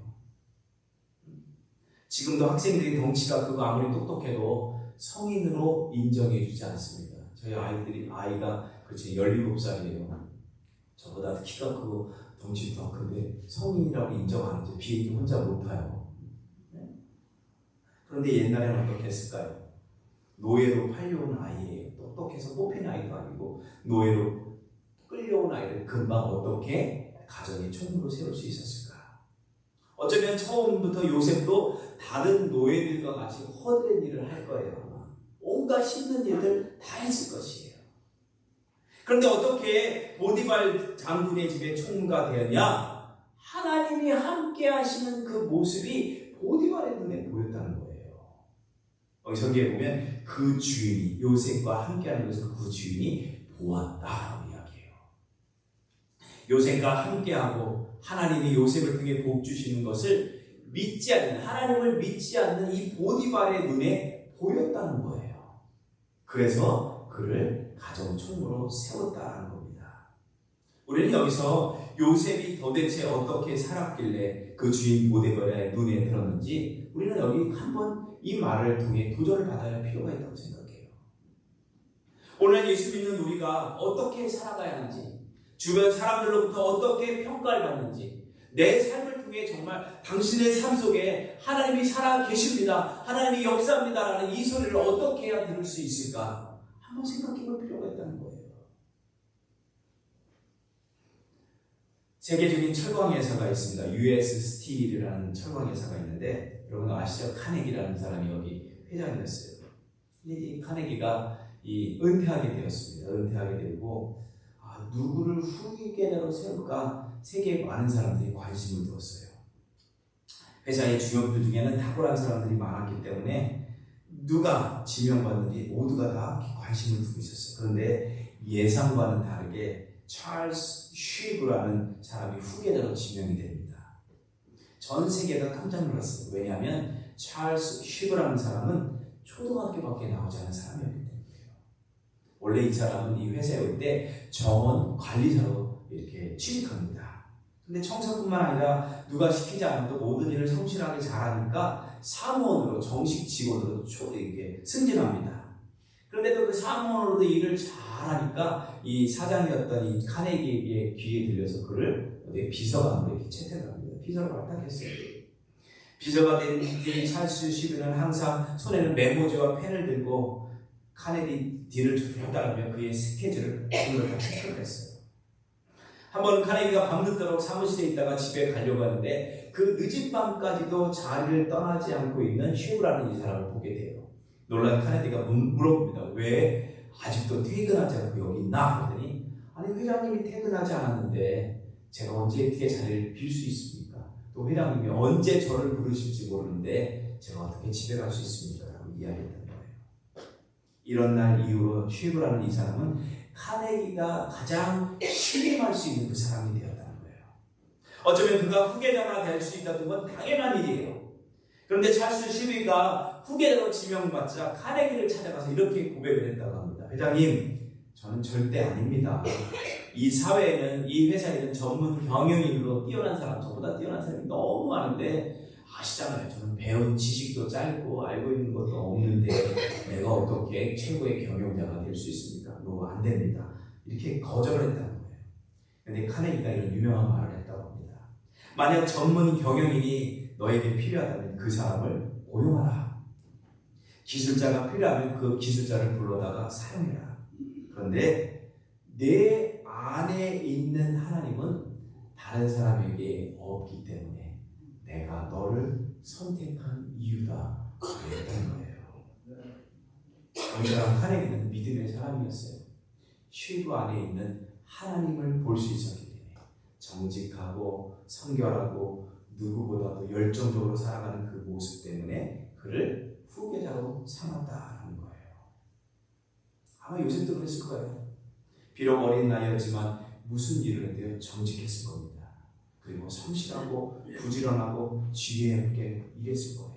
지금도 학생들이 덩치가 크고 아무리 똑똑해도 성인으로 인정해 주지 않습니다. 저희 아이가 그렇지 17살이에요. 저보다 키가 크고 덩치도 더 큰데 성인이라고 인정 안 하죠. 비행기 혼자 못 타요. 그런데 옛날에는 어떻게 했을까요? 노예로 팔려온 아이예요. 똑똑해서 뽑힌 아이도 아니고 노예로 끌려온 아이를 금방 어떻게 가정의 총무로 세울 수 있었을까? 어쩌면 처음부터 요셉도 다른 노예들과 같이 허드렛 일을 할 거예요. 온갖 힘든 일들 다 했을 것이에요. 그런데 어떻게 보디발 장군의 집에 총무가 되었냐? 하나님이 함께 하시는 그 모습이 보디발의 눈에 보였다는 거예요. 여기 성경에 보면 그 주인이 요셉과 함께하는 것을 그 주인이 보았다라고 이야기해요. 요셉과 함께하고 하나님이 요셉을 통해 복 주시는 것을 믿지 않는, 하나님을 믿지 않는 이 보디발의 눈에 보였다는 거예요. 그래서 그를 가정 총무로 세웠다는 겁니다. 우리는 여기서 요셉이 도대체 어떻게 살았길래 그 주인 보디발의 눈에 들었는지 우리는 여기 한번 이 말을 통해 도전을 받아야 할 필요가 있다고 생각해요. 오늘 예수 믿는 우리가 어떻게 살아가야 하는지, 주변 사람들로부터 어떻게 평가를 받는지, 내 삶을 통해 정말 당신의 삶 속에 하나님이 살아 계십니다, 하나님이 역사합니다라는 이 소리를 어떻게 해야 들을 수 있을까 한번 생각해 볼 필요가 있다는 거예요. 세계적인 철강 회사가 있습니다. US 스틸이라는 철강 회사가 있는데 여러분 아시죠? 카네기라는 사람이 여기 회장이 됐어요. 이 카네기가 은퇴하게 되었습니다. 은퇴하게 되고 누구를 후계자로 세울까 세계에 많은 사람들이 관심을 두었어요. 회사의 주역들 중에는 탁월한 사람들이 많았기 때문에 누가 지명받는지 모두가 다 관심을 두고 있었어요. 그런데 예상과는 다르게 찰스 쉬브라는 사람이 후계자로 지명이 됩니다. 전 세계가 깜짝 놀랐어요. 왜냐하면 찰스 쉬브라는 사람은 초등학교밖에 나오지 않은 사람이었기 때문이에요. 원래 이 사람은 이 회사에 올 때 정원 관리사로 이렇게 취직합니다. 근데 청소뿐만 아니라 누가 시키지 않아도 모든 일을 성실하게 잘하니까 사무원으로 정식 직원으로 이렇게 승진합니다. 그런데도 그 사무원으로도 일을 잘하니까 이 사장이었던 이 카네기에게 귀에 들려서 그를 비서관으로 이렇게 채택을 합니다. 비서를 발탁했어요. 비서가 된 이 찰스 시비는 항상 손에는 메모지와 펜을 들고 카네기 뒤를 쭉 따르며 그의 스케줄을 다 체크를 했어요. 한 번은 카네기가 밤늦도록 사무실에 있다가 집에 가려고 하는데 그 늦은 밤까지도 자리를 떠나지 않고 있는 쉐브라는 이 사람을 보게 돼요. 놀란 카네기가 물어봅니다. 왜 아직도 퇴근하지 않고 여기 있나? 그랬더니 아니 회장님이 퇴근하지 않았는데 제가 언제 어떻게 자리를 빌 수 있습니까? 또 회장님이 언제 저를 부르실지 모르는데 제가 어떻게 집에 갈 수 있습니까? 라고 이야기했던 거예요. 이런 날 이후로 쉐브라는 이 사람은 카네기가 가장 신임할 수 있는 그 사람이 되었다는 거예요. 어쩌면 그가 후계자가 될 수 있다는 건 당연한 일이에요. 그런데 찰스 쉐비가 후계자로 지명받자 카네기를 찾아가서 이렇게 고백을 했다고 합니다. 회장님, 저는 절대 아닙니다. 이 사회에는, 이 회사에는 전문 경영인으로 뛰어난 사람, 저보다 뛰어난 사람이 너무 많은데 아시잖아요. 저는 배운 지식도 짧고 알고 있는 것도 없는데 내가 어떻게 최고의 경영자가 될 수 있습니까? 너 안 됩니다. 이렇게 거절을 했다는 거예요. 그런데 카네기가 이런 유명한 말을 했다고 합니다. 만약 전문 경영인이 너에게 필요하다면 그 사람을 고용하라. 기술자가 필요하면 그 기술자를 불러다가 사용해라. 그런데 내 안에 있는 하나님은 다른 사람에게 없기 때문에 내가 너를 선택한 이유다. 그랬던 거예요. 이 사람 카네기는 믿음의 사람이었어요. 쉐브 안에 있는 하나님을 볼 수 있었기 때문에 정직하고 성결하고 누구보다도 열정적으로 살아가는 그 모습 때문에 그를 후계자로 삼았다는 거예요. 아마 요셉도 그랬을 거예요. 비록 어린 나이였지만 무슨 일을 해도 정직했을 겁니다. 그리고 성실하고 부지런하고 지혜 있게 일했을 거예요.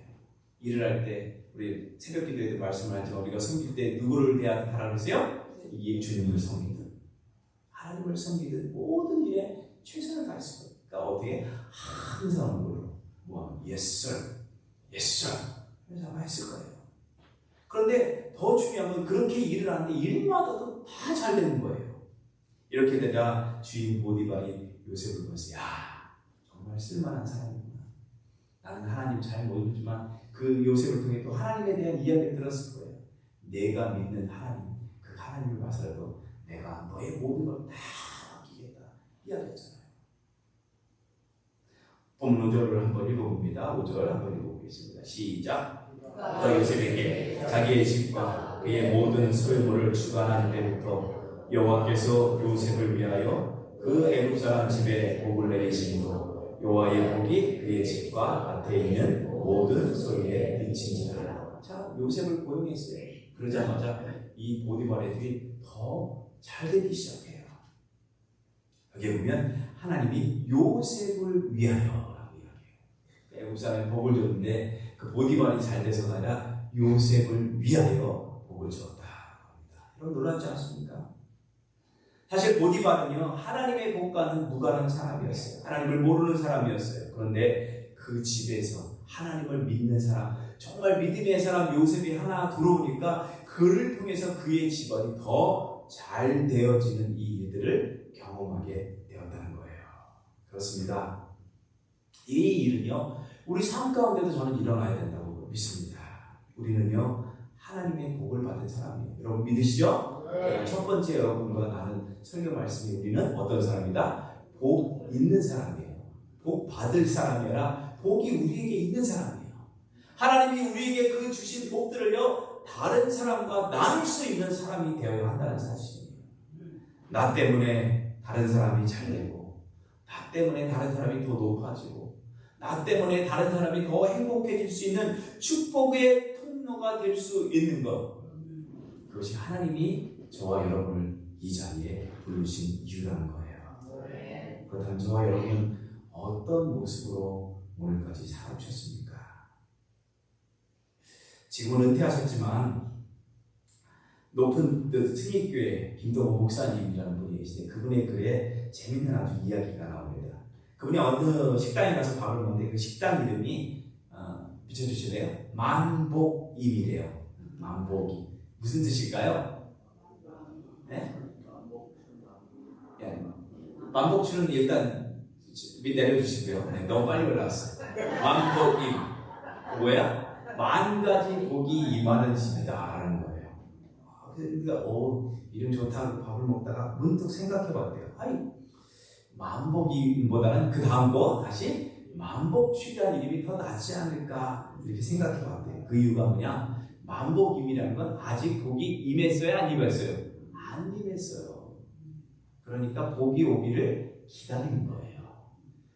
일을 할 때 우리 새벽 기도에도 말씀을 하지만 우리가 섬길 때 누구를 대하라 그랬어요? 이 주님을 섬기든 하나님을 섬기든 모든 일에 최선을 다했을 거예요. 그러니까 어떻게 항상 뭐하면 yes sir, yes sir 그래서 했을 거예요. 그런데 더 중요한 건 그렇게 일을 하는데 일마다도 다 잘 되는 거예요. 이렇게 되자 주인 보디발이 요셉을 보면서 야 정말 쓸만한 사람이구나. 나는 하나님 잘 모르지만 그 요셉을 통해 또 하나님에 대한 이야기를 들었을 거예요. 내가 믿는 하나님, 그 하나님을 봐서라도 내가 너의 모든 걸 다 맡기겠다 이야기했잖아요. 본문 5절을 한번 읽어봅니다. 5절 한번 읽어보겠습니다. 시작. 또 요셉에게 자기의 집과 그의 모든 소유물을 주관한 때부터 여호와께서 요셉을 위하여 그 애굽 사람 집에 복을 내리심으로 여호와의 복이 그의 집과 밭에 있는 모든 소유에 미친지라. 자, 요셉을 고용했어요. 그러자마자 이 보디발의 일이 더 잘 되기 시작해요. 여기 보면 하나님이 요셉을 위하여라고 이야기해요. 애굽 사람이 복을 줬는데 그 보디발이 잘 돼서가 아니라 요셉을 위하여 복을 줬다 합니다. 여러분 놀랍지 않습니까? 사실 보디발은요 하나님의 복과는 무관한 사람이었어요. 하나님을 모르는 사람이었어요. 그런데 그 집에서 하나님을 믿는 사람, 정말 믿음의 사람 요셉이 하나 들어오니까 그를 통해서 그의 집안이 더 잘 되어지는 이 일들을 경험하게 되었다는 거예요. 그렇습니다. 이 일은요 우리 삶 가운데도 저는 일어나야 된다고 믿습니다. 우리는요 하나님의 복을 받은 사람이에요. 여러분 믿으시죠? 네. 첫 번째 여러분과 나는 설교 말씀이 우리는 어떤 사람이다? 복 있는 사람이에요. 복 받을 사람이 아니라 복이 우리에게 있는 사람이에요. 하나님이 우리에게 그 주신 복들을요 다른 사람과 나눌 수 있는 사람이 되어야 한다는 사실이에요. 나 때문에 다른 사람이 잘 되고 나 때문에 다른 사람이 더 높아지고 나 때문에 다른 사람이 더 행복해질 수 있는 축복의 통로가 될 수 있는 것, 그것이 하나님이 저와 여러분을 이 자리에 부르신 이유라는 거예요. 그렇다면 저와 여러분은 어떤 모습으로 오늘까지 살아오셨습니까? 지금은 은퇴하셨지만 높은 승익교회 김동호 목사님이라는 분이 계시는데 그분의 글에 재밌는 아주 이야기가 나옵니다. 그분이 어느 식당에 가서 밥을 먹는데 그 식당 이름이 비춰주실래요? 만복임이래요. 만복임. 무슨 뜻일까요? 네? 만복추는 일단 내려주시고요. 네, 너무 빨리 올라왔어요. 만복임 뭐야? 만 가지 복이 임하는 집이다라는 거예요. 그러니까 이름 좋다고 밥을 먹다가 문득 생각해봤대요. 아니 만복임보다는 그 다음 거 다시 만복추라는 이름이 더 낫지 않을까 이렇게 생각해봤대요. 그 이유가 뭐냐? 만복임이라는 건 아직 복이 임했어요? 안 임했어요? 안 임했어요. 그러니까 복이 오기를 기다리는 거예요.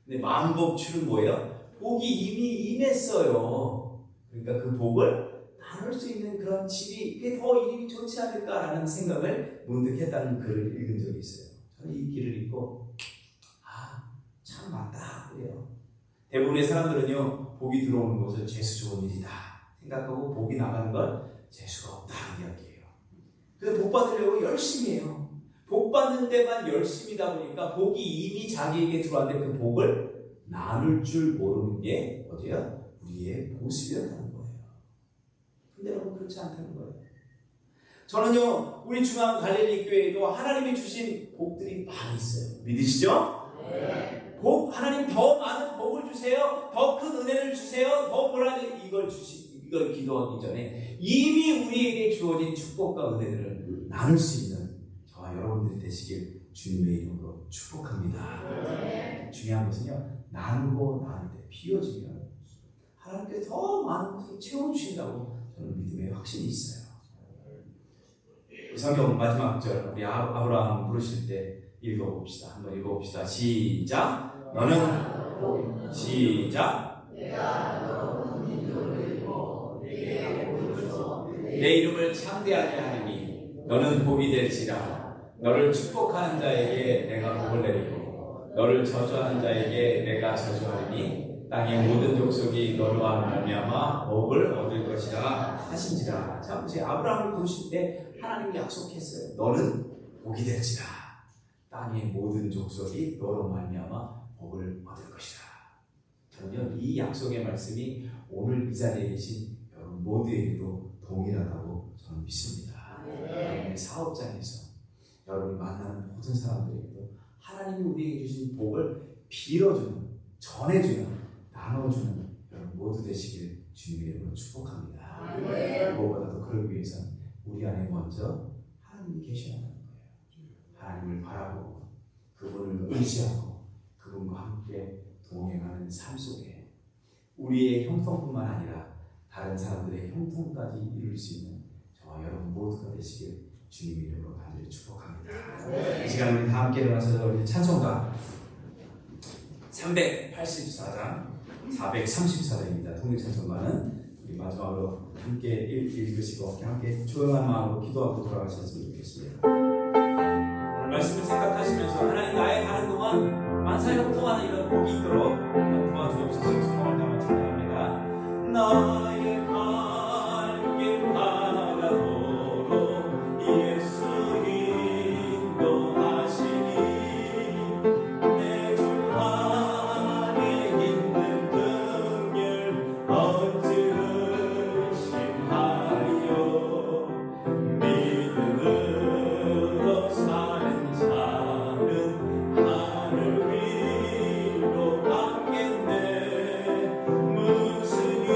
근데 만복추는 뭐예요? 복이 이미 임했어요. 그러니까 그 복을 나눌 수 있는 그런 집이 그게 더 이름이 좋지 않을까라는 생각을 문득 했다는 글을 읽은 적이 있어요. 저는 이 글을 읽고 참 맞다 그래요. 대부분의 사람들은요 복이 들어오는 것을 재수 좋은 일이다 생각하고 복이 나가는 건 재수가 없다 이야기해요. 그래서 복 받으려고 열심히 해요. 복 받는 데만 열심이다 보니까 복이 이미 자기에게 들어왔는데 그 복을 나눌 줄 모르는 게 어디야? 우리의 모습이었다는 거예요. 근데 여러분 그렇지 않다는 거예요. 저는요 우리 중앙 갈릴리 교회에도 하나님이 주신 복들이 많이 있어요. 믿으시죠? 네. 복 하나님 더 많은 복을 주세요. 더 큰 은혜를 주세요. 더 뭐라 이걸 기도하기 전에 이미 우리에게 주어진 축복과 은혜들을 나눌 수 있는 저와 여러분들이 되시길 주님의 이름으로 축복합니다. 네. 중요한 것은요 나누고 나눌 때 비워지면 하나님께서 더 많은 것을 채워주신다고 저는 믿음의 확신이 있어요. 성경 마지막 절 우리 아브라함 부르실 때 읽어봅시다. 한번 읽어봅시다. 시작. 너는 시작. 내 이름을 창대하게 하느니 너는 복이 될지라. 너를 축복하는 자에게 내가 복을 내리고 너를 저주하는 자에게 내가 저주하리니 땅의 모든 족속이 너와 말미암아 복을 얻을 것이라 하신지라. 자, 보세요. 아브라함을 부르실 때 하나님이 약속했어요. 너는 복이 될지라. 땅의 모든 족속이 너로 말미암아 복을 얻을 것이라. 저는요 이 약속의 말씀이 오늘 이 자리에 계신 여러분 모두에게도 동일하다고 저는 믿습니다. 여러분의 사업장에서 여러분이 만나는 모든 사람들에게도 하나님이 우리에게 주신 복을 빌어주는, 전해주는, 나눠주는 여러분 모두 되시길 주님의 이름으로 축복합니다. 무엇보다도 그러기 위해서는 우리 안에 먼저 하나님이 계셔야 한다는 거예요. 하나님을 바라보고 그분을 의지하고 그분과 함께 동행하는 삶 속에 우리의 형통뿐만 아니라 다른 사람들의 형통까지 이룰 수 있는 저와 여러분 모두가 되시길 주님의 이름으로 간절히 축복합니다. 이 시간 우리 다 함께 일어나서 우리 찬송가 384장 434장입니다. 통일찬송가는 우리 마지막으로 함께 읽으시고 함께 조용한 마음으로 기도하고 돌아가셨으면 좋겠습니다. 오늘 말씀을 생각하시면서 하나님 나의 가는 동안 만사에 형통하는 이런 복이 있도록 도와주옵소서. 소망을 담아 찬양합니다. 나의 갈 길 하나도록 예수 인도하시니 내 주 안에 있는 긍휼 얻으심하리요. 믿음으로 사는 자는 하늘 위로 가겠네. 무슨 일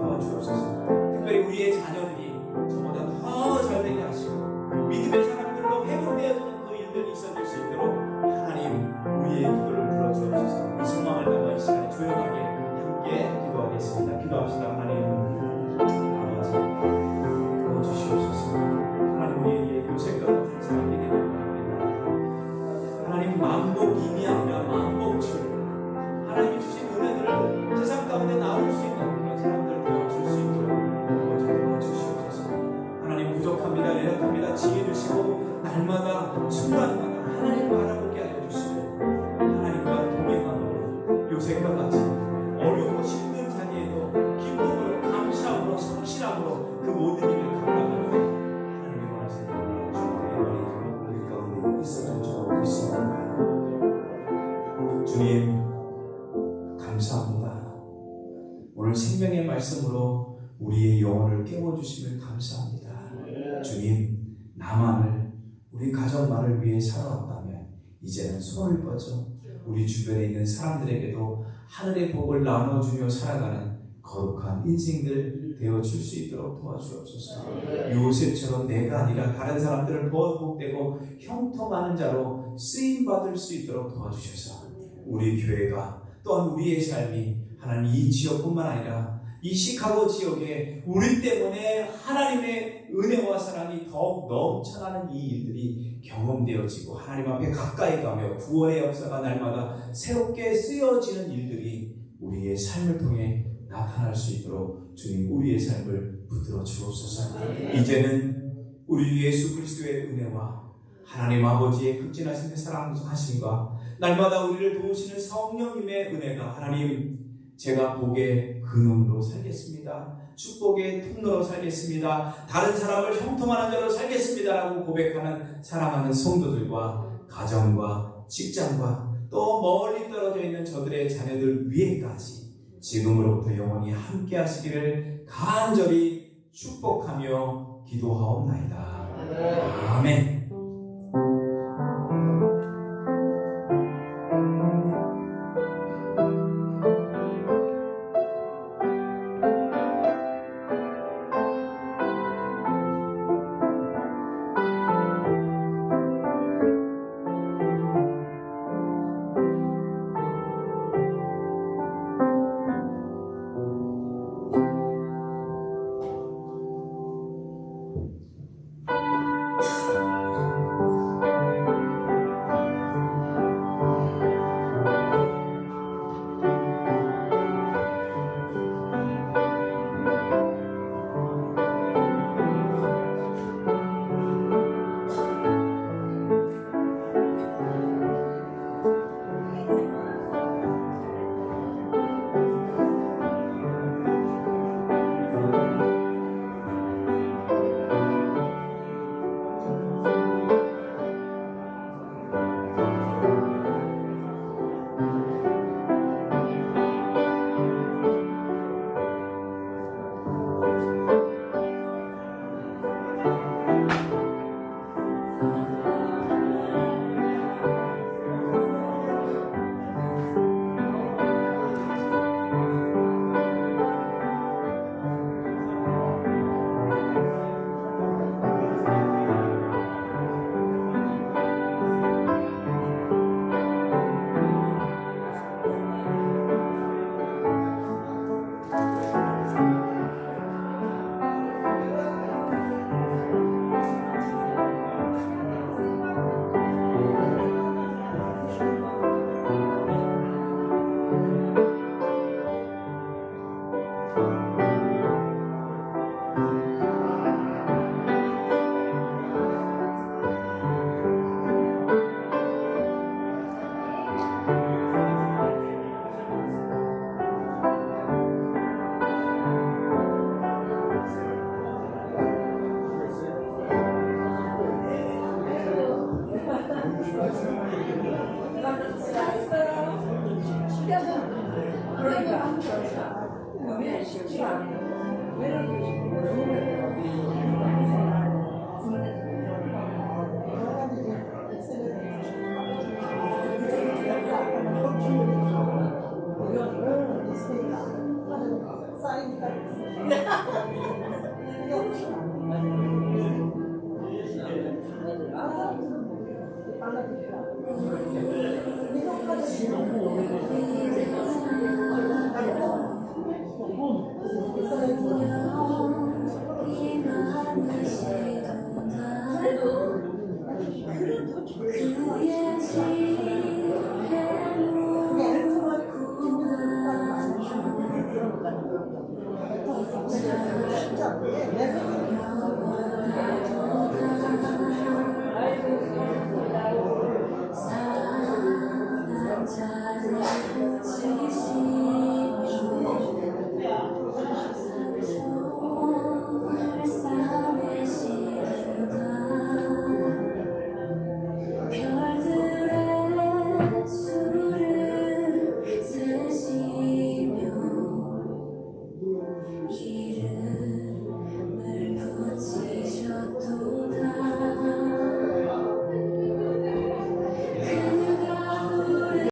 도와주옵소서. 특별히 우리의 자녀들이 저보다 더 잘되게 하시고 믿음의 사람들로 회복되어지는 그 일들이 있어질 수 있도록 하나님 우리의 기도를 들어주옵소서. 이 소망을 담아 이 시간에 조용하게 함께 기도하겠습니다. 기도합시다. 하나님 아버지 도와주시옵소서. 하나님 우리에게 요셉과 같은 사람이 되기를 바랍니다. 하나님 만복임이 아니라 만복출, 하나님이 주신 은혜들을 세상 가운데 나올 수 있는 그런 사람들 되어줄 수 있도록 아버지 도와주시옵소서. 하나님 부족합니다. 연약합니다. 지혜 주시고 날마다 순간마다 하나님 바라보게 하여 주시고 하나님과 동행함으로 요셉과 같이 어렵고 힘든 자리에도 기쁨으로 감사함으로 성실함으로 그 모든 일을 감당하며 하나님이 원하시는 대로 주님의 우리 가운데 있어준 줄 믿습니다. 주님 감사합니다. 오늘 생명의 말씀으로 우리의 영혼을 깨워주심을 감사합니다. 주님 나만을 우리 가정만을 위해 살아왔다면 이제는 손을 뻗어 우리 주변에 있는 사람들에게도 하늘의 복을 나눠주며 살아가는 거룩한 인생들 되어줄 수 있도록 도와주옵소서. 요셉처럼 내가 아니라 다른 사람들을 보복되고 형통하는 자로 쓰임받을 수 있도록 도와주셔서 우리 교회가 또한 우리의 삶이 하나님 이 지역뿐만 아니라 이 시카고 지역에 우리 때문에 하나님의 은혜와 사랑이 더욱 넘쳐나는 이 일들이 경험되어지고 하나님 앞에 가까이 가며 구원의 역사가 날마다 새롭게 쓰여지는 일들이 우리의 삶을 통해 나타날 수 있도록 주님 우리의 삶을 붙들어 주옵소서. 이제는 우리 예수 그리스도의 은혜와 하나님 아버지의 극진하신 사랑하심과 날마다 우리를 도우시는 성령님의 은혜가 하나님 제가 복의 근원으로 살겠습니다. 축복의 통로로 살겠습니다. 다른 사람을 형통하는 자로 살겠습니다라고 고백하는 사랑하는 성도들과 가정과 직장과 또 멀리 떨어져 있는 저들의 자녀들 위에까지 지금으로부터 영원히 함께 하시기를 간절히 축복하며 기도하옵나이다. 아멘. 사인 그래도